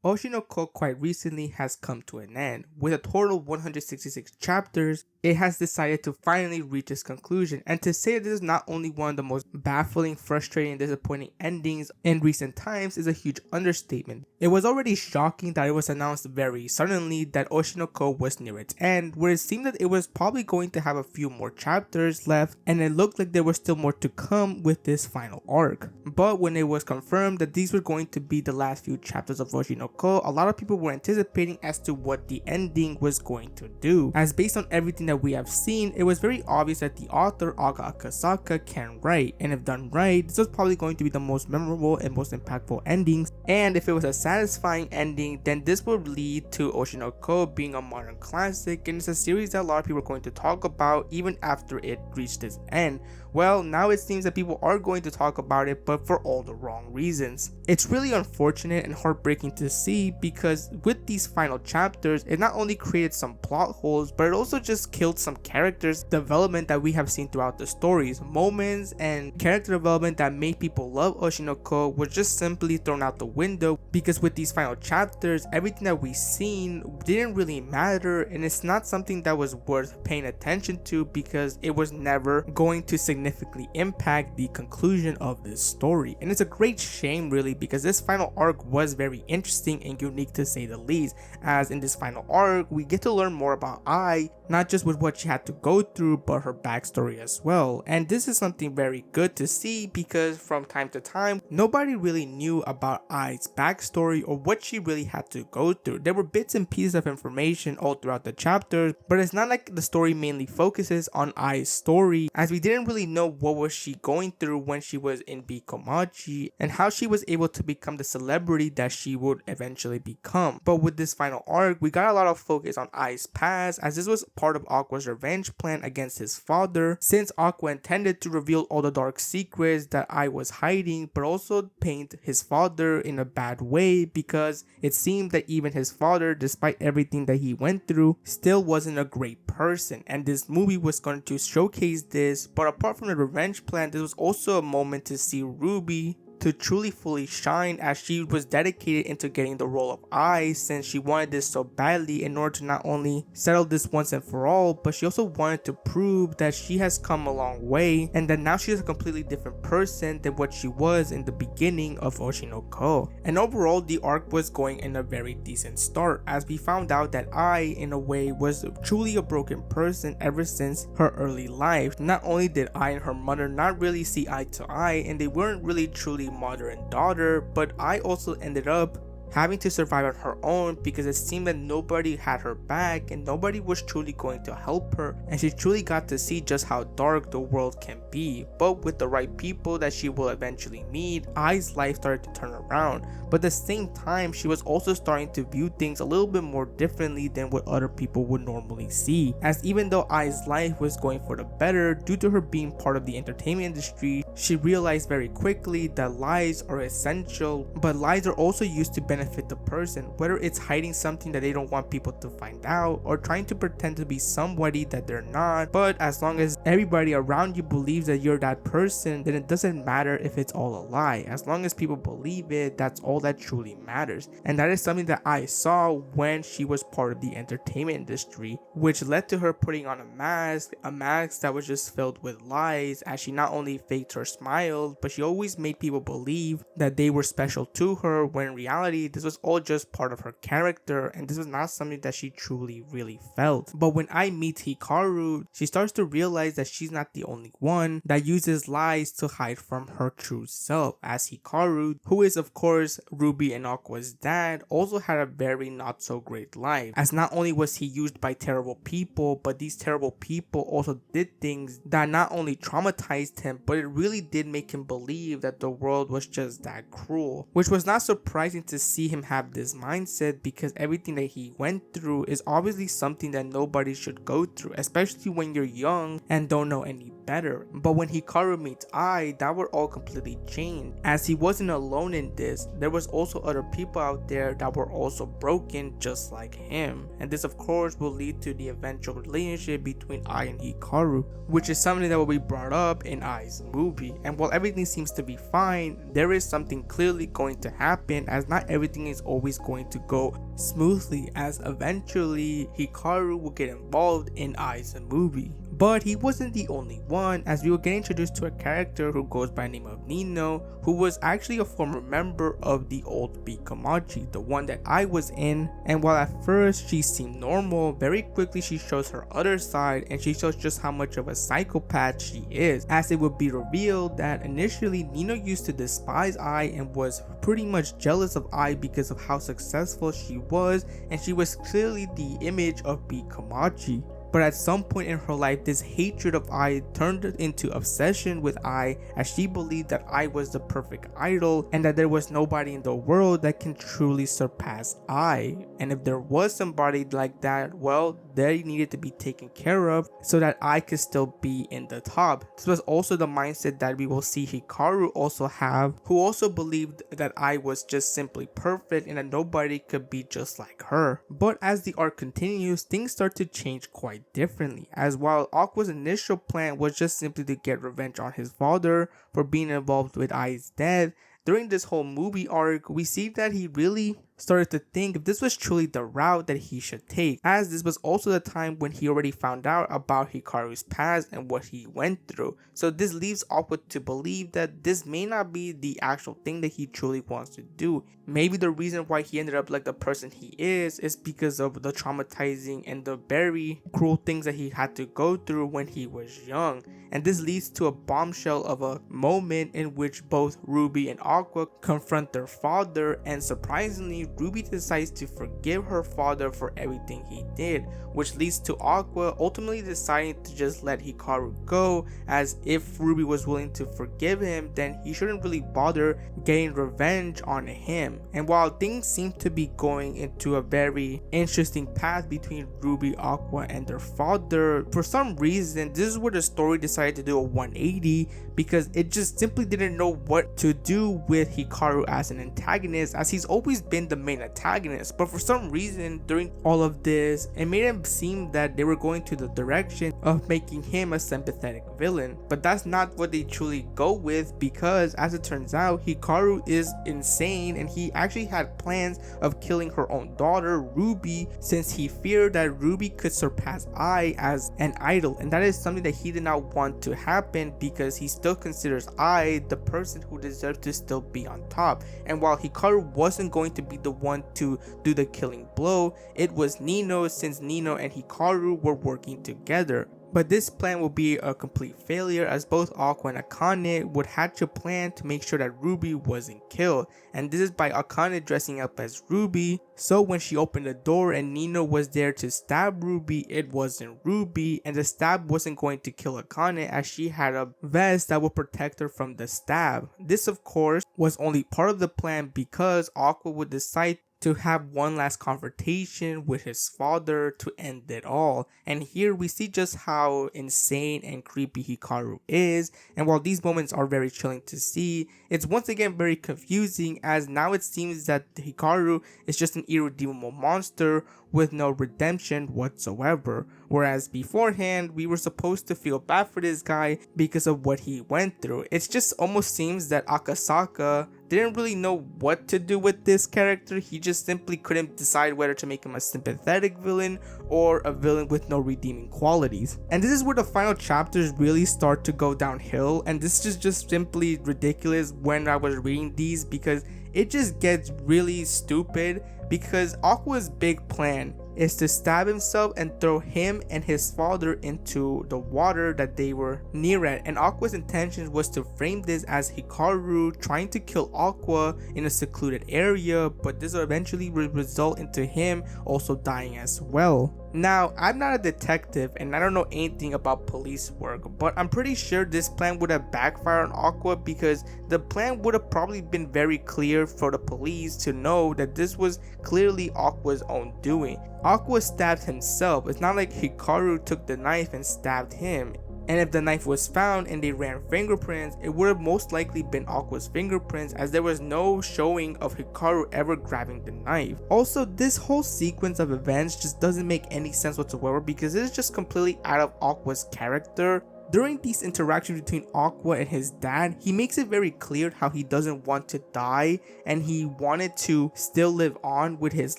Oshinoko quite recently has come to an end. With a total of 166 chapters, it has decided to finally reach its conclusion, and to say this is not only one of the most baffling, frustrating, and disappointing endings in recent times is a huge understatement. It was already shocking that it was announced very suddenly that Oshinoko was near its end, where it seemed that it was probably going to have a few more chapters left, and it looked like there was still more to come with this final arc. But when it was confirmed that these were going to be the last few chapters of Oshinoko, a lot of people were anticipating as to what the ending was going to do, as based on everything that we have seen, it was very obvious that the author Aga Akasaka can write, and if done right, this was probably going to be the most memorable and most impactful endings, and if it was a satisfying ending, then this would lead to Oshinoko being a modern classic, and it's a series that a lot of people are going to talk about even after it reached its end. Well, now it seems that people are going to talk about it, but for all the wrong reasons. It's really unfortunate and heartbreaking to see, because with these final chapters, it not only created some plot holes, but it also just killed some characters development that we have seen throughout the stories. Moments and character development that made people love Oshinoko was just simply thrown out the window, because with these final chapters, everything that we've seen didn't really matter, and it's not something that was worth paying attention to, because it was never going to significantly impact the conclusion of this story. And it's a great shame, really, because this final arc was very interesting and unique to say the least, as in this final arc we get to learn more about Ai, not just with what she had to go through, but her backstory as well. And this is something very good to see, because from time to time nobody really knew about Ai's backstory or what she really had to go through. There were bits and pieces of information all throughout the chapters, but it's not like the story mainly focuses on Ai's story, as we didn't really know what was she going through when she was in Bikomachi and how she was able to become the celebrity that she would eventually become. But with this final arc, we got a lot of focus on Ai's past, as this was part of Aqua's revenge plan against his father, since Aqua intended to reveal all the dark secrets that Ai was hiding, but also paint his father in a bad way, because it seemed that even his father, despite everything that he went through, still wasn't a great person, and this movie was going to showcase this. But apart from the revenge plan, this was also a moment to see Ruby to truly fully shine, as she was dedicated into getting the role of Ai, since she wanted this so badly in order to not only settle this once and for all, but she also wanted to prove that she has come a long way and that now she is a completely different person than what she was in the beginning of Oshinoko. And overall, the arc was going in a very decent start, as we found out that Ai in a way was truly a broken person ever since her early life. Not only did Ai and her mother not really see eye to eye, and they weren't really truly mother and daughter, but Ai also ended up having to survive on her own, because it seemed that nobody had her back and nobody was truly going to help her, and she truly got to see just how dark the world can be. But with the right people that she will eventually meet, Ai's life started to turn around, but at the same time she was also starting to view things a little bit more differently than what other people would normally see, as even though Ai's life was going for the better due to her being part of the entertainment industry, she realized very quickly that lies are essential, but lies are also used to benefit the person, whether it's hiding something that they don't want people to find out or trying to pretend to be somebody that they're not. But as long as everybody around you believes that you're that person, then it doesn't matter if it's all a lie. As long as people believe it, that's all that truly matters. And that is something that I saw when she was part of the entertainment industry, which led to her putting on a mask that was just filled with lies, as she not only faked her smile, but she always made people believe that they were special to her, when in reality this was all just part of her character, and this was not something that she truly really felt. But when Ai meets Hikaru, she starts to realize that she's not the only one that uses lies to hide from her true self, as Hikaru, who is of course Ruby and Aqua's dad, also had a very not so great life, as not only was he used by terrible people, but these terrible people also did things that not only traumatized him, but it really did make him believe that the world was just that cruel, which was not surprising to see him have this mindset, because everything that he went through is obviously something that nobody should go through, especially when you're young and don't know any better. But when Hikaru meets Ai, that would all completely change, as he wasn't alone in this. There was also other people out there that were also broken just like him, and this of course will lead to the eventual relationship between Ai and Hikaru, which is something that will be brought up in Ai's movie. And while everything seems to be fine, there is something clearly going to happen, as not everything everything is always going to go smoothly, as eventually Hikaru will get involved in Ai's movie. But he wasn't the only one, as we will get introduced to a character who goes by the name of Nino, who was actually a former member of the old Bikamachi, the one that I was in. And while at first she seemed normal, very quickly she shows her other side, and she shows just how much of a psychopath she is, as it would be revealed that initially Nino used to despise Ai and was pretty much jealous of Ai because of how successful she was, and she was clearly the image of Bikamachi. But at some point in her life, this hatred of Ai turned into obsession with Ai, as she believed that Ai was the perfect idol and that there was nobody in the world that can truly surpass Ai. And if there was somebody like that, well, they needed to be taken care of so that Ai could still be in the top. This was also the mindset that we will see Hikaru also have, who also believed that Ai was just simply perfect and that nobody could be just like her. But as the arc continues, things start to change quite differently, as while Aqua's initial plan was just simply to get revenge on his father for being involved with Ai's death, during this whole movie arc, we see that he really started to think if this was truly the route that he should take, as this was also the time when he already found out about Hikaru's past and what he went through. So this leaves Aqua to believe that this may not be the actual thing that he truly wants to do. Maybe the reason why he ended up like the person he is because of the traumatizing and the very cruel things that he had to go through when he was young. And this leads to a bombshell of a moment in which both Ruby and Aqua confront their father, and surprisingly, Ruby decides to forgive her father for everything he did, which leads to Aqua ultimately deciding to just let Hikaru go, as if Ruby was willing to forgive him, then he shouldn't really bother getting revenge on him. And while things seem to be going into a very interesting path between Ruby, Aqua, and their father, for some reason this is where the story decided to do a 180, because it just simply didn't know what to do with Hikaru as an antagonist, as he's always been the main antagonist. But for some reason during all of this, it made him seem that they were going to the direction of making him a sympathetic villain. But that's not what they truly go with, because as it turns out, Hikaru is insane and he actually had plans of killing her own daughter Ruby, since he feared that Ruby could surpass Ai as an idol, and that is something that he did not want to happen, because he still considers Ai the person who deserves to still be on top. And while Hikaru wasn't going to be the one to do the killing blow, it was Nino, since Nino and Hikaru were working together. But this plan will be a complete failure, as both Aqua and Akane would hatch a plan to make sure that Ruby wasn't killed, and this is by Akane dressing up as Ruby, so when she opened the door and Nino was there to stab Ruby, it wasn't Ruby, and the stab wasn't going to kill Akane, as she had a vest that would protect her from the stab. This of course was only part of the plan, because Aqua would decide to have one last confrontation with his father to end it all. And here we see just how insane and creepy Hikaru is, and while these moments are very chilling to see, it's once again very confusing, as now it seems that Hikaru is just an irredeemable monster with no redemption whatsoever, whereas beforehand we were supposed to feel bad for this guy because of what he went through. It just almost seems that Akasaka didn't really know what to do with this character. He just simply couldn't decide whether to make him a sympathetic villain or a villain with no redeeming qualities. And this is where the final chapters really start to go downhill, and this is just simply ridiculous when I was reading these, because it just gets really stupid, because Aqua's big plan is to stab himself and throw him and his father into the water that they were near at, and Aqua's intention was to frame this as Hikaru trying to kill Aqua in a secluded area, but this eventually will result into him also dying as well. Now, I'm not a detective and I don't know anything about police work, but I'm pretty sure this plan would have backfired on Aqua, because the plan would have probably been very clear for the police to know that this was clearly Aqua's own doing. Aqua stabbed himself. It's not like Hikaru took the knife and stabbed him. And if the knife was found and they ran fingerprints, it would have most likely been Aqua's fingerprints, as there was no showing of Hikaru ever grabbing the knife. Also, this whole sequence of events just doesn't make any sense whatsoever, because it is just completely out of Aqua's character. During these interactions between Aqua and his dad, he makes it very clear how he doesn't want to die and he wanted to still live on with his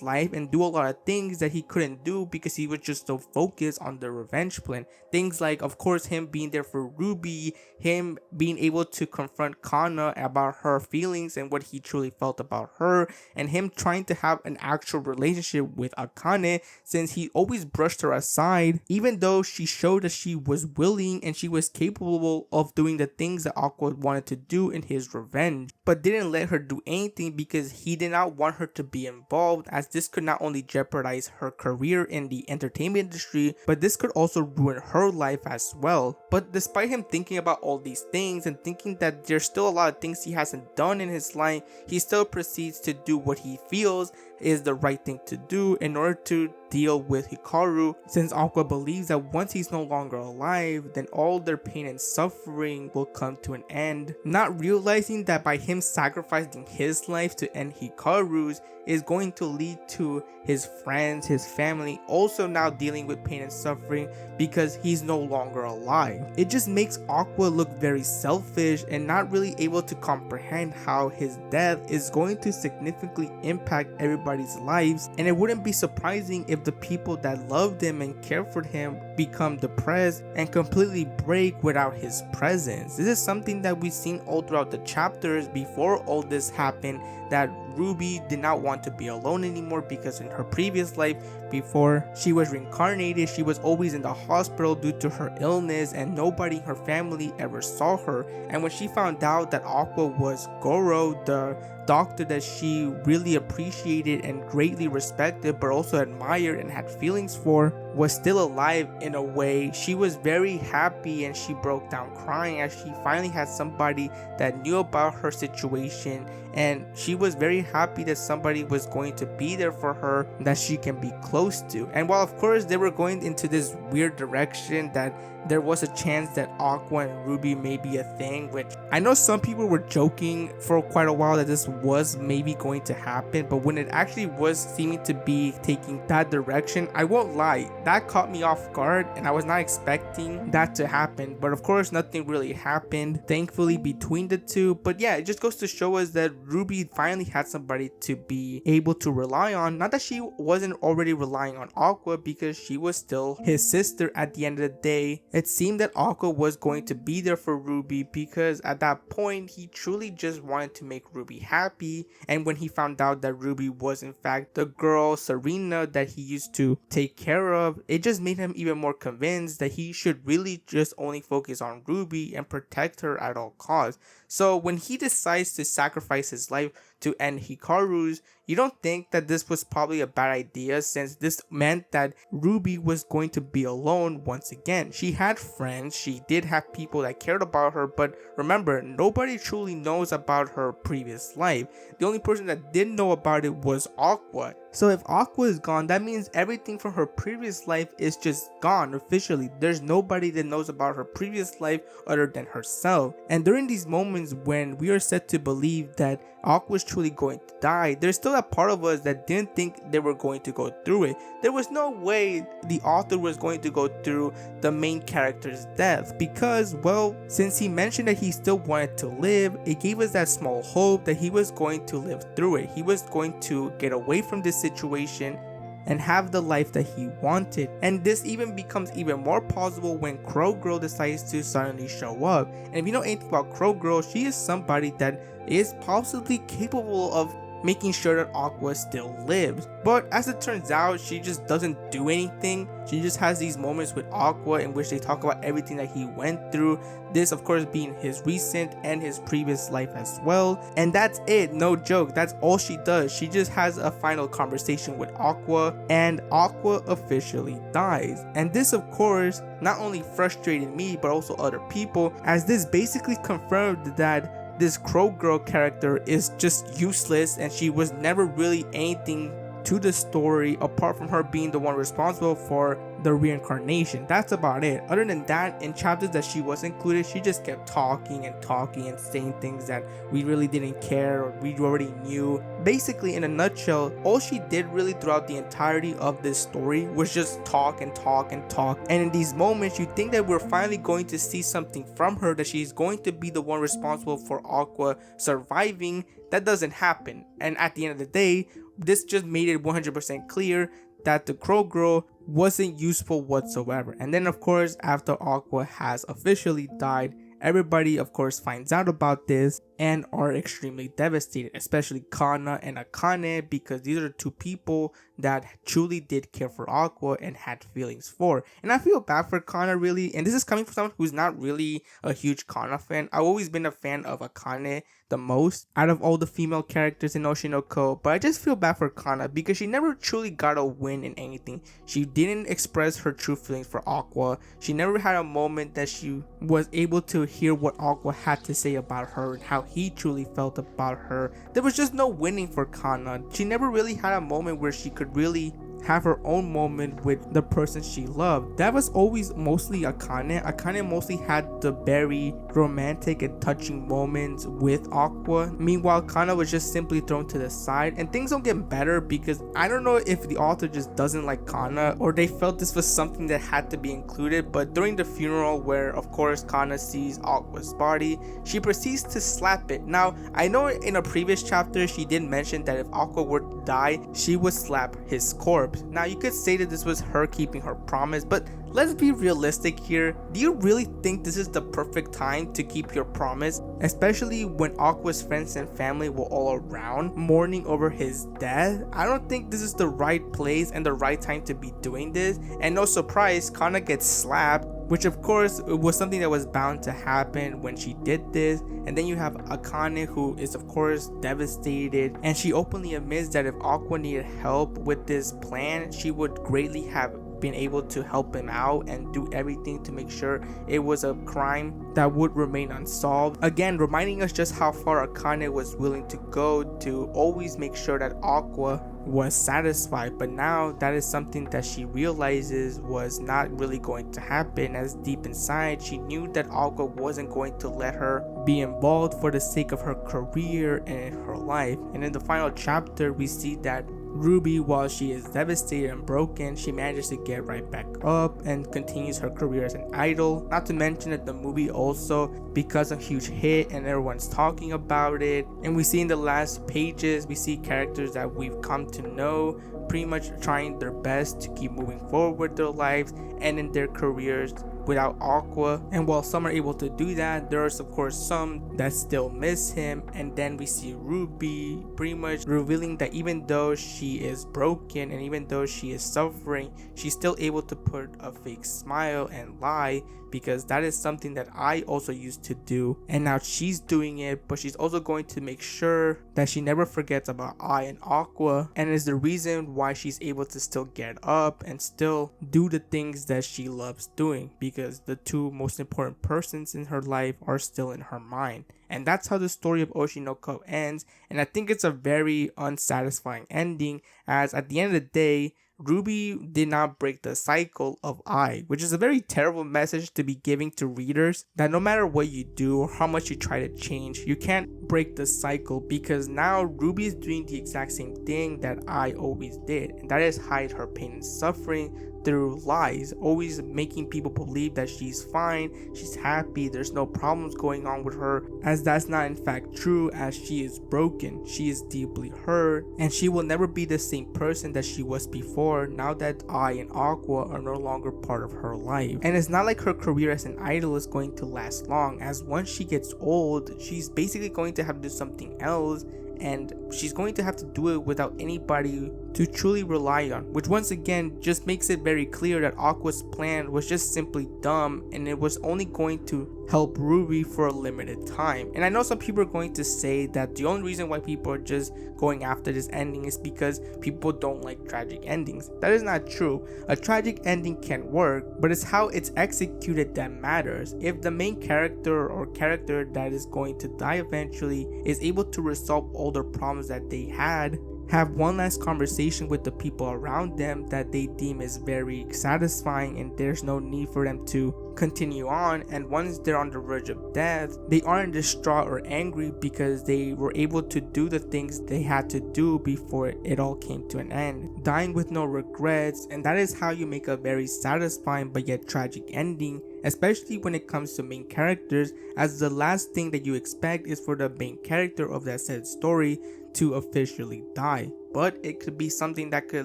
life and do a lot of things that he couldn't do because he was just so focused on the revenge plan. Things like, of course, him being there for Ruby, him being able to confront Kana about her feelings and what he truly felt about her, and him trying to have an actual relationship with Akane since he always brushed her aside, even though she showed that she was willing and she was capable of doing the things that Aqua wanted to do in his revenge, but didn't let her do anything because he did not want her to be involved, as this could not only jeopardize her career in the entertainment industry, but this could also ruin her life as well. But despite him thinking about all these things and thinking that there's still a lot of things he hasn't done in his life, he still proceeds to do what he feels is the right thing to do in order to deal with Hikaru, since Aqua believes that once he's no longer alive, then all their pain and suffering will come to an end, not realizing that by him sacrificing his life to end Hikaru's is going to lead to his friends, his family also now dealing with pain and suffering because he's no longer alive. It just makes Aqua look very selfish and not really able to comprehend how his death is going to significantly impact everybody's lives, and it wouldn't be surprising if the people that loved him and cared for him become depressed and completely break without his presence. This is something that we've seen all throughout the chapters before all this happened, that Ruby did not want to be alone anymore because in her previous life, before she was reincarnated, she was always in the hospital due to her illness and nobody in her family ever saw her. And when she found out that Aqua was Goro, the doctor that she really appreciated and greatly respected but also admired and had feelings for, was still alive in a way, she was very happy and she broke down crying as she finally had somebody that knew about her situation, and she was very happy that somebody was going to be there for her that she can be close to. And while of course they were going into this weird direction that there was a chance that Aqua and Ruby may be a thing, which I know some people were joking for quite a while that this was maybe going to happen, but when it actually was seeming to be taking that direction, I won't lie, that caught me off guard and I was not expecting that to happen. But of course nothing really happened, thankfully, between the two. But yeah, it just goes to show us that Ruby finally had somebody to be able to rely on. Not that she wasn't already relying on Aqua, because she was still his sister at the end of the day. It seemed that Aqua was going to be there for Ruby because at that point he truly just wanted to make Ruby happy, and when he found out that Ruby was in fact the girl Serena that he used to take care of, it just made him even more convinced that he should really just only focus on Ruby and protect her at all costs. So when he decides to sacrifice his life to end Hikaru's, you don't think that this was probably a bad idea, since this meant that Ruby was going to be alone once again. She had friends, she did have people that cared about her, but remember, nobody truly knows about her previous life. The only person that did know about it was Aqua. So if Aqua is gone, that means everything from her previous life is just gone officially. There's nobody that knows about her previous life other than herself. And during these moments when we are set to believe that Aqua was truly going to die, there's still a part of us that didn't think they were going to go through it. There was no way the author was going to go through the main character's death because, well, since he mentioned that he still wanted to live, it gave us that small hope that he was going to live through it. He was going to get away from this situation and have the life that he wanted. And this even becomes even more possible when Crow Girl decides to suddenly show up. And if you know anything about Crow Girl, she is somebody that is possibly capable of making sure that Aqua still lives. But as it turns out, she just doesn't do anything. She just has these moments with Aqua in which they talk about everything that he went through. This of course being his recent and his previous life as well. And that's it, no joke, that's all she does. She just has a final conversation with Aqua and Aqua officially dies. And this of course not only frustrated me but also other people, as this basically confirmed that this Crow Girl character is just useless and she was never really anything to the story apart from her being the one responsible for the reincarnation. That's about it. Other than that, in chapters that she was included, she just kept talking and talking and saying things that we really didn't care or we already knew. Basically, in a nutshell, all she did really throughout the entirety of this story was just talk and talk and talk. And in these moments, you think that we're finally going to see something from her, that she's going to be the one responsible for Aqua surviving. That doesn't happen. And at the end of the day, this just made it 100% clear that the Crow Girl wasn't useful whatsoever. And then of course, after Aqua has officially died, everybody of course finds out about this and are extremely devastated, especially Kana and Akane, because these are two people that truly did care for Aqua and had feelings for. And I feel bad for Kana, really, and this is coming from someone who's not really a huge Kana fan. I've always been a fan of Akane the most out of all the female characters in Oshi no Ko, but I just feel bad for Kana because she never truly got a win in anything. She didn't express her true feelings for Aqua. She never had a moment that she was able to hear what Aqua had to say about her and how he truly felt about her. There was just no winning for Kana. She never really had a moment where she could really have her own moment with the person she loved. That was always mostly Akane. Akane mostly had the very romantic and touching moments with Aqua. Meanwhile, Kana was just simply thrown to the side, and things don't get better because I don't know if the author just doesn't like Kana or they felt this was something that had to be included. But during the funeral, where of course Kana sees Aqua's body, she proceeds to slap it. Now, I know in a previous chapter she did mention that if Aqua were to die, she would slap his corpse. Now, you could say that this was her keeping her promise, but let's be realistic here. Do you really think this is the perfect time to keep your promise? Especially when Aqua's friends and family were all around mourning over his death? I don't think this is the right place and the right time to be doing this. And no surprise, Kana gets slapped, which of course was something that was bound to happen when she did this. And then you have Akane, who is of course devastated, and she openly admits that if Aqua needed help with this plan, she would greatly have been able to help him out and do everything to make sure it was a crime that would remain unsolved. Again, reminding us just how far Akane was willing to go to always make sure that Aqua was satisfied. But now that is something that she realizes was not really going to happen, as deep inside she knew that Aqua wasn't going to let her be involved for the sake of her career and her life. And in the final chapter, we see that Ruby, while she is devastated and broken, she manages to get right back up and continues her career as an idol. Not to mention that the movie also becomes a huge hit and everyone's talking about it. And we see in the last pages, we see characters that we've come to know pretty much trying their best to keep moving forward with their lives and in their careers without Aqua. And while some are able to do that, there's of course some that still miss him. And then we see Ruby pretty much revealing that even though she is broken and even though she is suffering, she's still able to put a fake smile and lie, because that is something that I also used to do, and now she's doing it. But she's also going to make sure that she never forgets about I and Aqua, and is the reason why she's able to still get up and still do the things that she loves doing, because the two most important persons in her life are still in her mind. And that's how the story of Oshi no Ko ends. And I think it's a very unsatisfying ending, as at the end of the day, Ruby did not break the cycle of I, which is a very terrible message to be giving to readers, that no matter what you do or how much you try to change, you can't break the cycle, because now Ruby is doing the exact same thing that I always did, and that is hide her pain and suffering through lies, always making people believe that she's fine, she's happy, there's no problems going on with her, as that's not in fact true, as she is broken, she is deeply hurt, and she will never be the same person that she was before now that I and Aqua are no longer part of her life. And it's not like her career as an idol is going to last long, as once she gets old, she's basically going to have to do something else, and she's going to have to do it without anybody to truly rely on, which once again just makes it very clear that Aqua's plan was just simply dumb, and it was only going to help Ruby for a limited time. And I know some people are going to say that the only reason why people are just going after this ending is because people don't like tragic endings. That is not true. A tragic ending can work, but it's how it's executed that matters. If the main character or character that is going to die eventually is able to resolve all the problems that they had have one last conversation with the people around them that they deem is very satisfying, and there's no need for them to continue on. And once they're on the verge of death, they aren't distraught or angry because they were able to do the things they had to do before it all came to an end, dying with no regrets. And that is how you make a very satisfying but yet tragic ending, especially when it comes to main characters, as the last thing that you expect is for the main character of that said story to officially die. But it could be something that could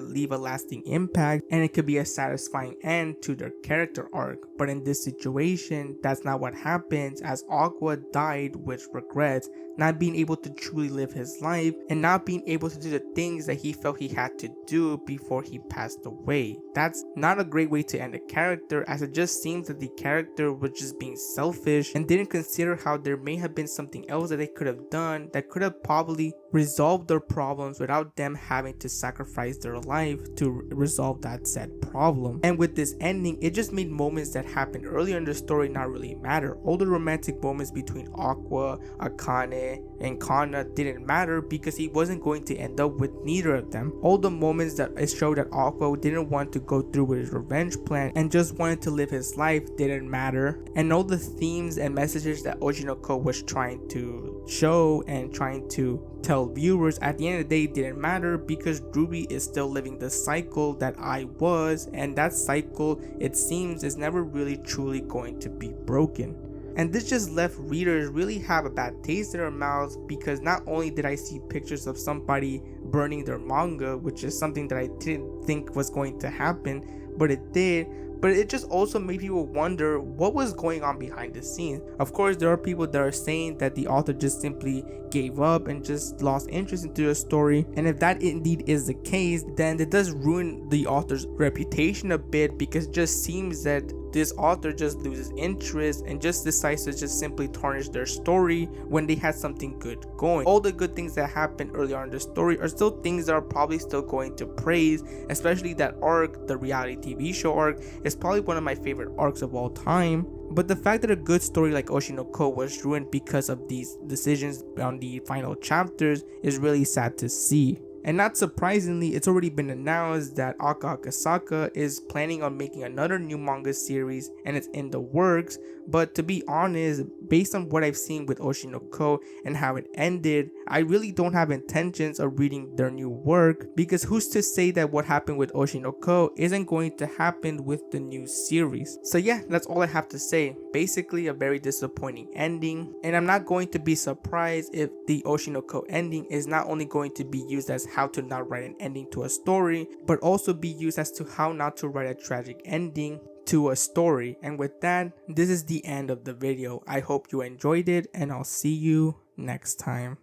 leave a lasting impact, and it could be a satisfying end to their character arc. But in this situation, that's not what happens, as Aqua died with regrets, not being able to truly live his life and not being able to do the things that he felt he had to do before he passed away. That's not a great way to end a character, as it just seems that the character was just being selfish and didn't consider how there may have been something else that they could have done that could have probably resolved their problems without them having to sacrifice their life to resolve that said problem. And with this ending, it just made moments that happened earlier in the story not really matter. All the romantic moments between Aqua, Akane, and Kana didn't matter because he wasn't going to end up with neither of them. All the moments that it showed that Aqua didn't want to go through with his revenge plan and just wanted to live his life didn't matter. And all the themes and messages that Oshinoko was trying to show and trying to tell viewers at the end of the day didn't matter, because Ruby is still living the cycle that I was, and that cycle, it seems, is never really truly going to be broken. And this just left readers really have a bad taste in their mouths, because not only did I see pictures of somebody burning their manga, which is something that I didn't think was going to happen, but it did, but it just also made people wonder what was going on behind the scenes. Of course, there are people that are saying that the author just simply gave up and just lost interest into the story, and if that indeed is the case, then it does ruin the author's reputation a bit, because it just seems that this author just loses interest and just decides to just simply tarnish their story when they had something good going. All the good things that happened earlier in the story are still things that are probably still going to praise, especially that arc, the reality TV show arc, is probably one of my favorite arcs of all time. But the fact that a good story like Oshinoko was ruined because of these decisions on the final chapters is really sad to see. And not surprisingly, it's already been announced that Aka Akasaka is planning on making another new manga series, and it's in the works. But to be honest, based on what I've seen with Oshinoko and how it ended, I really don't have intentions of reading their new work, because who's to say that what happened with Oshinoko isn't going to happen with the new series. So yeah, that's all I have to say. Basically a very disappointing ending, and I'm not going to be surprised if the Oshinoko ending is not only going to be used as how to not write an ending to a story, but also be used as to how not to write a tragic ending to a story. And with that, this is the end of the video. I hope you enjoyed it, and I'll see you next time.